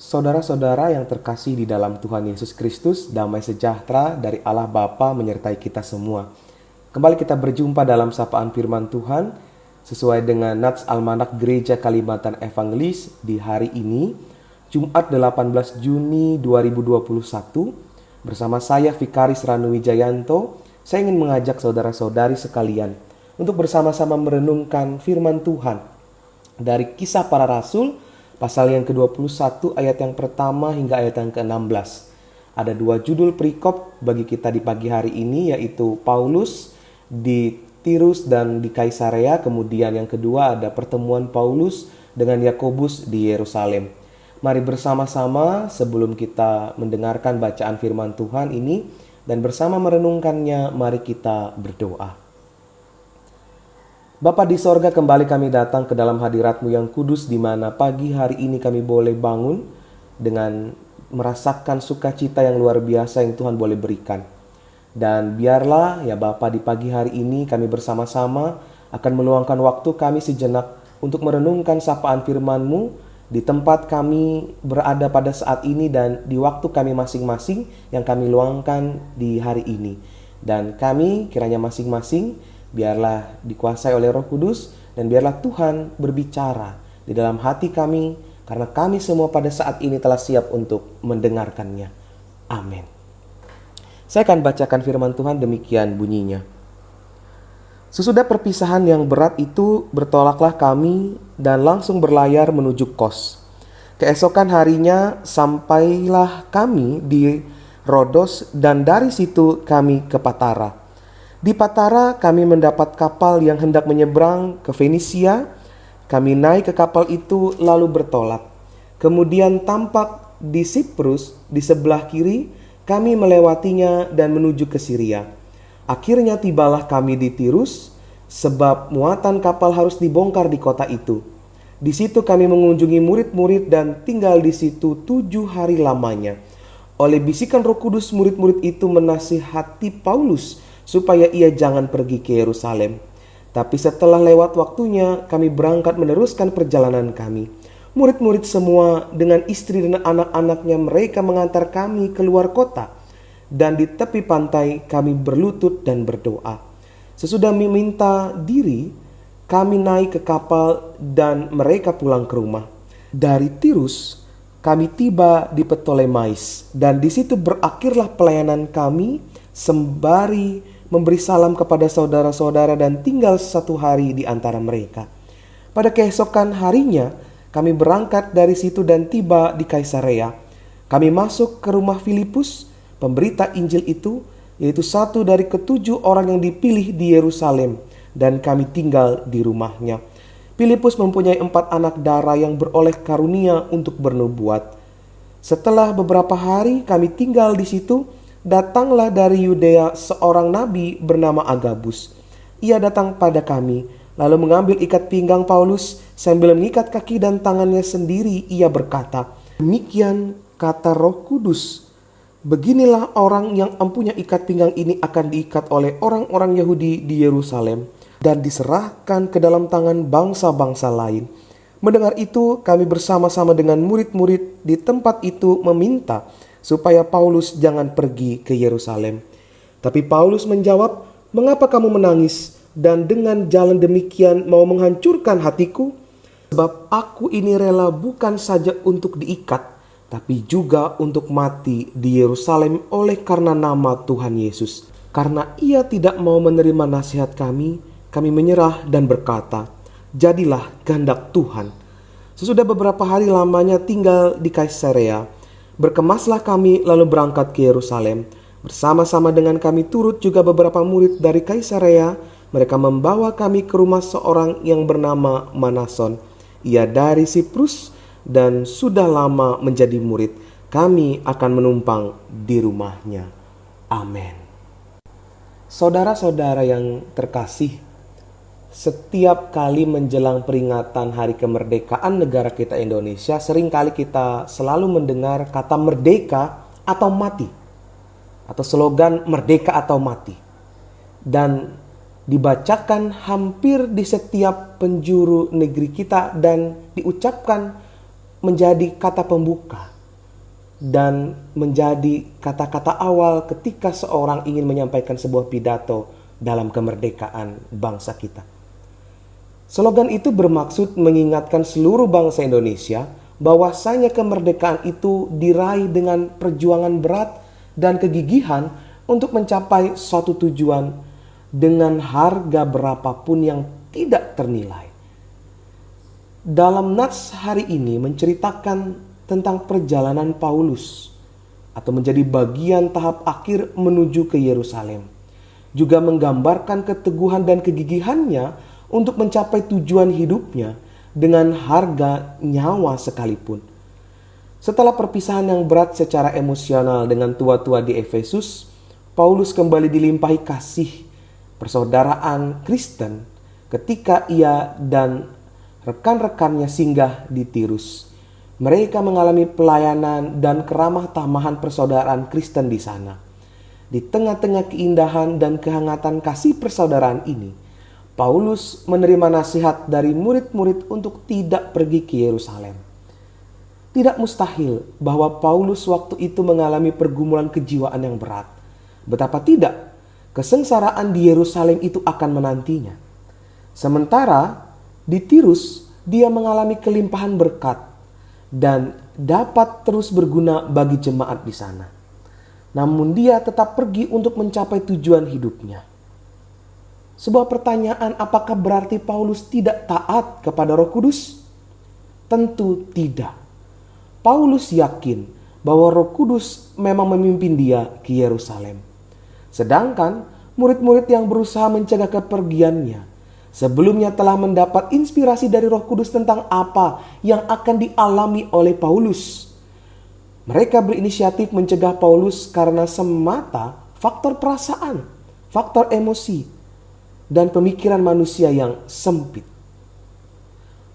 Saudara-saudara yang terkasih di dalam Tuhan Yesus Kristus, damai sejahtera dari Allah Bapa menyertai kita semua. Kembali kita berjumpa dalam sapaan firman Tuhan sesuai dengan Nats Almanak Gereja Kalimantan Evangelis di hari ini, Jumat 18 Juni 2021. Bersama saya Vikaris Ranu Wijayanto, saya ingin mengajak saudara-saudari sekalian untuk bersama-sama merenungkan firman Tuhan dari Kisah Para Rasul pasal yang ke-21 ayat yang pertama hingga ayat yang ke-16. Ada dua judul perikop bagi kita di pagi hari ini, yaitu Paulus di Tirus dan di Kaisarea. Kemudian yang kedua ada pertemuan Paulus dengan Yakobus di Yerusalem. Mari bersama-sama sebelum kita mendengarkan bacaan firman Tuhan ini dan bersama merenungkannya, mari kita berdoa. Bapa di sorga, kembali kami datang ke dalam hadirat-Mu yang kudus, di mana pagi hari ini kami boleh bangun dengan merasakan sukacita yang luar biasa yang Tuhan boleh berikan. Dan biarlah ya Bapa, di pagi hari ini kami bersama-sama akan meluangkan waktu kami sejenak untuk merenungkan sapaan firman-Mu di tempat kami berada pada saat ini dan di waktu kami masing-masing yang kami luangkan di hari ini. Dan kami kiranya masing-masing biarlah dikuasai oleh Roh Kudus dan biarlah Tuhan berbicara di dalam hati kami, karena kami semua pada saat ini telah siap untuk mendengarkannya. Amin. Saya akan bacakan firman Tuhan, demikian bunyinya. Sesudah perpisahan yang berat itu, bertolaklah kami dan langsung berlayar menuju Kos. Keesokan harinya sampailah kami di Rodos dan dari situ kami ke Patara. Di Patara kami mendapat kapal yang hendak menyeberang ke Fenisia. Kami naik ke kapal itu lalu bertolak. Kemudian tampak di Siprus di sebelah kiri, kami melewatinya dan menuju ke Syria. Akhirnya tibalah kami di Tirus, sebab muatan kapal harus dibongkar di kota itu. Di situ kami mengunjungi murid-murid dan tinggal di situ 7 hari lamanya. Oleh bisikan Roh Kudus, murid-murid itu menasihati Paulus supaya ia jangan pergi ke Yerusalem. Tapi setelah lewat waktunya, kami berangkat meneruskan perjalanan kami. Murid-murid semua dengan istri dan anak-anaknya, mereka mengantar kami keluar kota. Dan di tepi pantai kami berlutut dan berdoa. Sesudah meminta diri, kami naik ke kapal dan mereka pulang ke rumah. Dari Tirus, kami tiba di Ptolemais dan di situ berakhirlah pelayanan kami sembari memberi salam kepada saudara-saudara dan tinggal 1 hari di antara mereka. Pada keesokan harinya, kami berangkat dari situ dan tiba di Kaisarea. Kami masuk ke rumah Filipus, pemberita Injil itu, yaitu satu dari ke-7 orang yang dipilih di Yerusalem, dan kami tinggal di rumahnya. Filipus mempunyai 4 anak darah yang beroleh karunia untuk bernubuat. Setelah beberapa hari kami tinggal di situ, datanglah dari Yudea seorang nabi bernama Agabus. Ia datang pada kami, lalu mengambil ikat pinggang Paulus sambil mengikat kaki dan tangannya sendiri. Ia berkata, "Demikian kata Roh Kudus, beginilah orang yang mempunyai ikat pinggang ini akan diikat oleh orang-orang Yahudi di Yerusalem dan diserahkan ke dalam tangan bangsa-bangsa lain." Mendengar itu, kami bersama-sama dengan murid-murid di tempat itu meminta supaya Paulus jangan pergi ke Yerusalem. Tapi Paulus menjawab, "Mengapa kamu menangis dan dengan jalan demikian mau menghancurkan hatiku? Sebab aku ini rela bukan saja untuk diikat, tapi juga untuk mati di Yerusalem oleh karena nama Tuhan Yesus." Karena ia tidak mau menerima nasihat kami menyerah dan berkata, "Jadilah kehendak Tuhan." Sesudah beberapa hari lamanya tinggal di Kaisarea, berkemaslah kami lalu berangkat ke Yerusalem. Bersama-sama dengan kami turut juga beberapa murid dari Kaisarea. Mereka membawa kami ke rumah seorang yang bernama Manason. Ia dari Siprus dan sudah lama menjadi murid. Kami akan menumpang di rumahnya. Amin. Saudara-saudara yang terkasih, setiap kali menjelang peringatan hari kemerdekaan negara kita Indonesia, seringkali kita selalu mendengar kata merdeka atau mati, atau slogan merdeka atau mati, dan dibacakan hampir di setiap penjuru negeri kita dan diucapkan menjadi kata pembuka. dan menjadi kata-kata awal ketika seorang ingin menyampaikan sebuah pidato dalam kemerdekaan bangsa kita. Slogan itu bermaksud mengingatkan seluruh bangsa Indonesia bahwasanya kemerdekaan itu diraih dengan perjuangan berat dan kegigihan untuk mencapai suatu tujuan dengan harga berapapun yang tidak ternilai. Dalam nats hari ini menceritakan tentang perjalanan Paulus atau menjadi bagian tahap akhir menuju ke Yerusalem. Juga menggambarkan keteguhan dan kegigihannya untuk mencapai tujuan hidupnya dengan harga nyawa sekalipun. Setelah perpisahan yang berat secara emosional dengan tua-tua di Efesus, Paulus kembali dilimpahi kasih persaudaraan Kristen ketika ia dan rekan-rekannya singgah di Tirus. Mereka mengalami pelayanan dan keramah tamahan persaudaraan Kristen di sana. Di tengah-tengah keindahan dan kehangatan kasih persaudaraan ini, Paulus menerima nasihat dari murid-murid untuk tidak pergi ke Yerusalem. Tidak mustahil bahwa Paulus waktu itu mengalami pergumulan kejiwaan yang berat. Betapa tidak, kesengsaraan di Yerusalem itu akan menantinya. Sementara di Tirus, dia mengalami kelimpahan berkat dan dapat terus berguna bagi jemaat di sana. Namun dia tetap pergi untuk mencapai tujuan hidupnya. Sebuah pertanyaan, apakah berarti Paulus tidak taat kepada Roh Kudus? Tentu tidak. Paulus yakin bahwa Roh Kudus memang memimpin dia ke Yerusalem. Sedangkan murid-murid yang berusaha mencegah kepergiannya sebelumnya telah mendapat inspirasi dari Roh Kudus tentang apa yang akan dialami oleh Paulus. Mereka berinisiatif mencegah Paulus karena semata faktor perasaan, faktor emosi, dan pemikiran manusia yang sempit.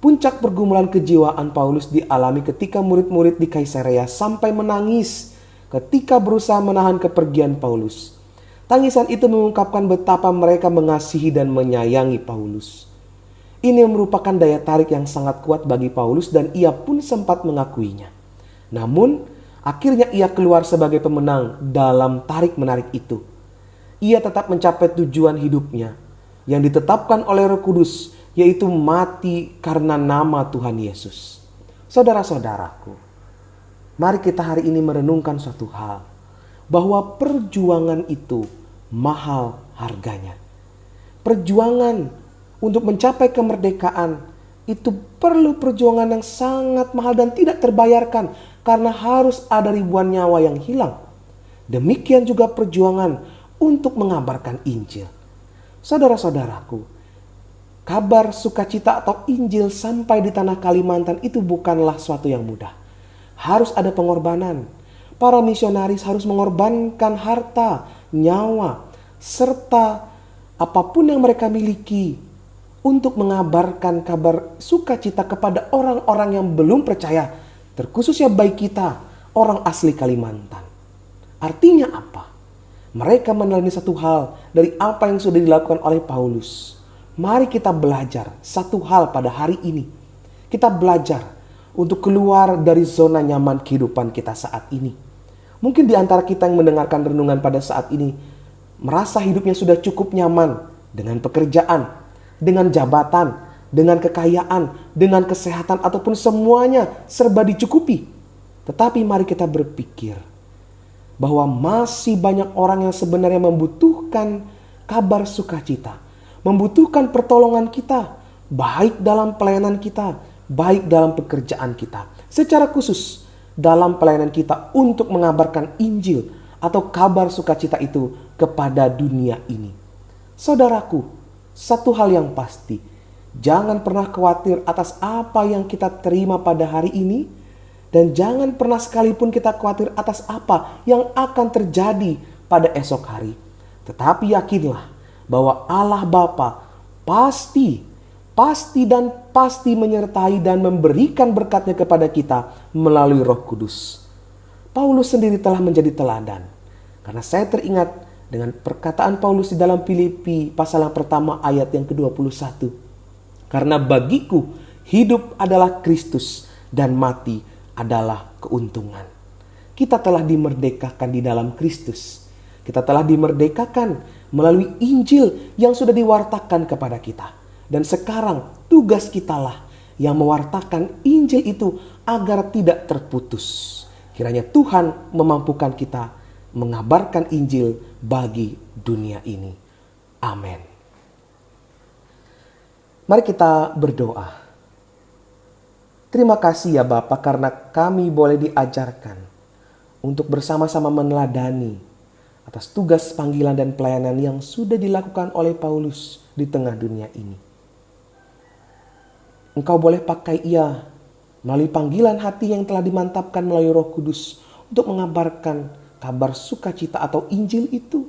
Puncak pergumulan kejiwaan Paulus dialami ketika murid-murid di Kaisarea sampai menangis ketika berusaha menahan kepergian Paulus. Tangisan itu mengungkapkan betapa mereka mengasihi dan menyayangi Paulus. Ini merupakan daya tarik yang sangat kuat bagi Paulus dan ia pun sempat mengakuinya. Namun, akhirnya ia keluar sebagai pemenang dalam tarik-menarik itu. Ia tetap mencapai tujuan hidupnya yang ditetapkan oleh Roh Kudus, yaitu mati karena nama Tuhan Yesus. Saudara-saudaraku, mari kita hari ini merenungkan suatu hal, bahwa perjuangan itu mahal harganya. Perjuangan untuk mencapai kemerdekaan itu perlu perjuangan yang sangat mahal dan tidak terbayarkan karena harus ada ribuan nyawa yang hilang. Demikian juga perjuangan untuk mengabarkan Injil. Saudara-saudaraku, kabar sukacita atau Injil sampai di tanah Kalimantan itu bukanlah suatu yang mudah. Harus ada pengorbanan. Para misionaris harus mengorbankan harta, nyawa, serta apapun yang mereka miliki untuk mengabarkan kabar sukacita kepada orang-orang yang belum percaya, terkhususnya baik kita, orang asli Kalimantan. Artinya apa? Mereka meneladani satu hal dari apa yang sudah dilakukan oleh Paulus. Mari kita belajar satu hal pada hari ini. Kita belajar untuk keluar dari zona nyaman kehidupan kita saat ini. Mungkin di antara kita yang mendengarkan renungan pada saat ini merasa hidupnya sudah cukup nyaman dengan pekerjaan, dengan jabatan, dengan kekayaan, dengan kesehatan ataupun semuanya serba dicukupi. Tetapi mari kita berpikir bahwa masih banyak orang yang sebenarnya membutuhkan kabar sukacita, membutuhkan pertolongan kita, baik dalam pelayanan kita, baik dalam pekerjaan kita. Secara khusus dalam pelayanan kita untuk mengabarkan Injil atau kabar sukacita itu kepada dunia ini. Saudaraku, satu hal yang pasti, jangan pernah khawatir atas apa yang kita terima pada hari ini, dan jangan pernah sekalipun kita khawatir atas apa yang akan terjadi pada esok hari. Tetapi yakinlah bahwa Allah Bapa pasti menyertai dan memberikan berkatnya kepada kita melalui Roh Kudus. Paulus sendiri telah menjadi teladan. Karena saya teringat dengan perkataan Paulus di dalam Filipi pasal yang pertama ayat yang ke-21. Karena bagiku hidup adalah Kristus dan mati adalah keuntungan. Kita telah dimerdekakan di dalam Kristus. Kita telah dimerdekakan melalui Injil yang sudah diwartakan kepada kita. Dan sekarang tugas kitalah yang mewartakan Injil itu agar tidak terputus. Kiranya Tuhan memampukan kita mengabarkan Injil bagi dunia ini. Amin. Mari kita berdoa. Terima kasih ya Bapa karena kami boleh diajarkan untuk bersama-sama meneladani atas tugas panggilan dan pelayanan yang sudah dilakukan oleh Paulus di tengah dunia ini. Engkau boleh pakai ia melalui panggilan hati yang telah dimantapkan melalui Roh Kudus untuk mengabarkan kabar sukacita atau Injil itu.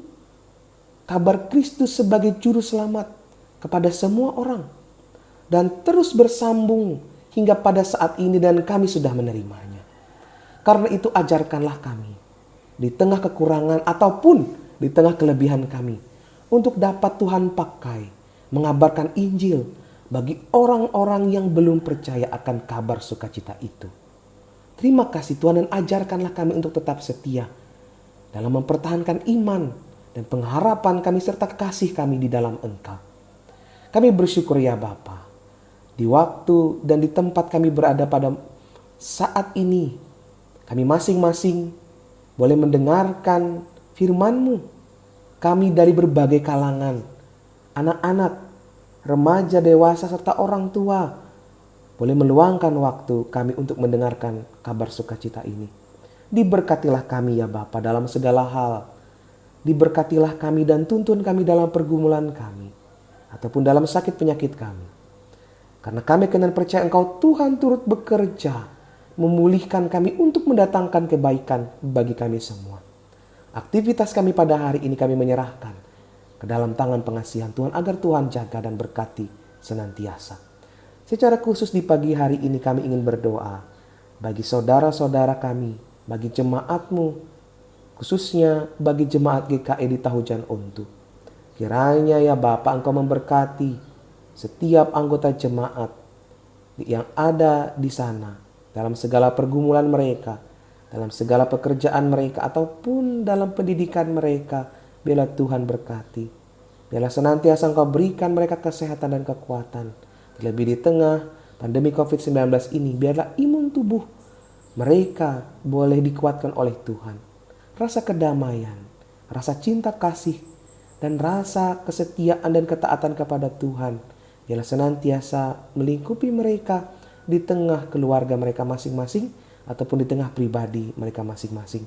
Kabar Kristus sebagai juru selamat kepada semua orang. Dan terus bersambung hingga pada saat ini dan kami sudah menerimanya. Karena itu ajarkanlah kami di tengah kekurangan ataupun di tengah kelebihan kami untuk dapat Tuhan pakai mengabarkan Injil bagi orang-orang yang belum percaya akan kabar sukacita itu. Terima kasih Tuhan dan ajarkanlah kami untuk tetap setia dalam mempertahankan iman dan pengharapan kami serta kasih kami di dalam Engkau. Kami bersyukur ya Bapa. Di waktu dan di tempat kami berada pada saat ini, kami masing-masing boleh mendengarkan firman-Mu. Kami dari berbagai kalangan, anak-anak, remaja, dewasa, serta orang tua, boleh meluangkan waktu kami untuk mendengarkan kabar sukacita ini. Diberkatilah kami ya Bapa dalam segala hal. Diberkatilah kami dan tuntun kami dalam pergumulan kami, ataupun dalam sakit penyakit kami. Karena kami kenal percaya Engkau Tuhan turut bekerja, memulihkan kami untuk mendatangkan kebaikan bagi kami semua. Aktivitas kami pada hari ini kami menyerahkan ke dalam tangan pengasihan Tuhan agar Tuhan jaga dan berkati senantiasa. Secara khusus di pagi hari ini kami ingin berdoa bagi saudara-saudara kami, bagi jemaat-Mu, khususnya bagi jemaat GKI di Tahujan Ontu. Kiranya ya Bapa Engkau memberkati setiap anggota jemaat yang ada di sana dalam segala pergumulan mereka, dalam segala pekerjaan mereka ataupun dalam pendidikan mereka. Biarlah Tuhan berkati. Biarlah senantiasa Engkau berikan mereka kesehatan dan kekuatan. Terlebih di tengah pandemi COVID-19 ini, biarlah imun tubuh mereka boleh dikuatkan oleh Tuhan. Rasa kedamaian, rasa cinta kasih, dan rasa kesetiaan dan ketaatan kepada Tuhan biarlah senantiasa melingkupi mereka di tengah keluarga mereka masing-masing ataupun di tengah pribadi mereka masing-masing.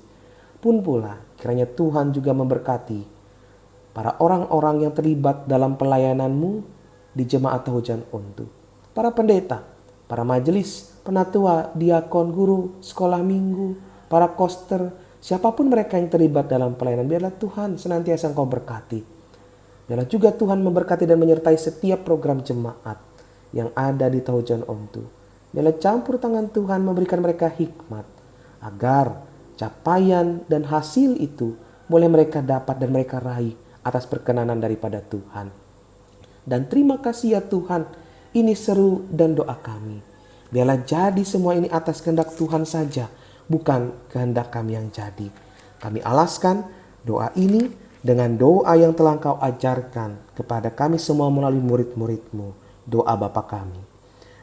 Pun pula kiranya Tuhan juga memberkati para orang-orang yang terlibat dalam pelayanan-Mu di jemaat Tahujan Ontu. Para pendeta, para majelis, penatua, diakon, guru, sekolah minggu, para koster, siapapun mereka yang terlibat dalam pelayanan, biarlah Tuhan senantiasa Engkau berkati. Biarlah juga Tuhan memberkati dan menyertai setiap program jemaat yang ada di Tahujan Ontu. Biarlah campur tangan Tuhan memberikan mereka hikmat agar capaian dan hasil itu boleh mereka dapat dan mereka raih atas perkenanan daripada Tuhan. Dan terima kasih ya Tuhan, ini seru dan doa kami. Biarlah jadi semua ini atas kehendak Tuhan saja, bukan kehendak kami yang jadi. Kami alaskan doa ini dengan doa yang telah Engkau ajarkan kepada kami semua melalui murid-murid-Mu. Doa Bapa kami.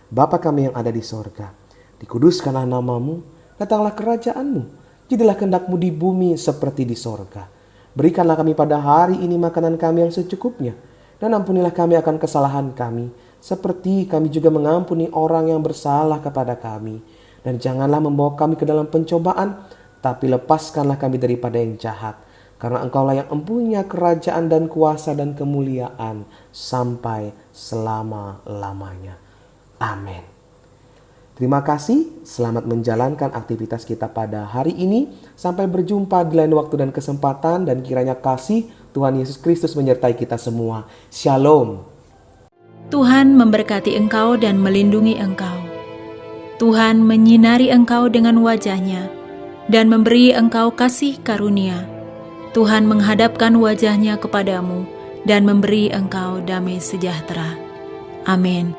Bapa kami yang ada di sorga, dikuduskanlah nama-Mu, datanglah kerajaan-Mu, jadilah kehendak-Mu di bumi seperti di sorga. Berikanlah kami pada hari ini makanan kami yang secukupnya, dan ampunilah kami akan kesalahan kami, seperti kami juga mengampuni orang yang bersalah kepada kami. Dan janganlah membawa kami ke dalam pencobaan, tapi lepaskanlah kami daripada yang jahat. Karena Engkaulah yang empunya kerajaan dan kuasa dan kemuliaan sampai selama-lamanya. Amin. Terima kasih, selamat menjalankan aktivitas kita pada hari ini. Sampai berjumpa di lain waktu dan kesempatan, dan kiranya kasih Tuhan Yesus Kristus menyertai kita semua. Shalom. Tuhan memberkati engkau dan melindungi engkau. Tuhan menyinari engkau dengan wajah-Nya dan memberi engkau kasih karunia. Tuhan menghadapkan wajah-Nya kepadamu dan memberi engkau damai sejahtera. Amin.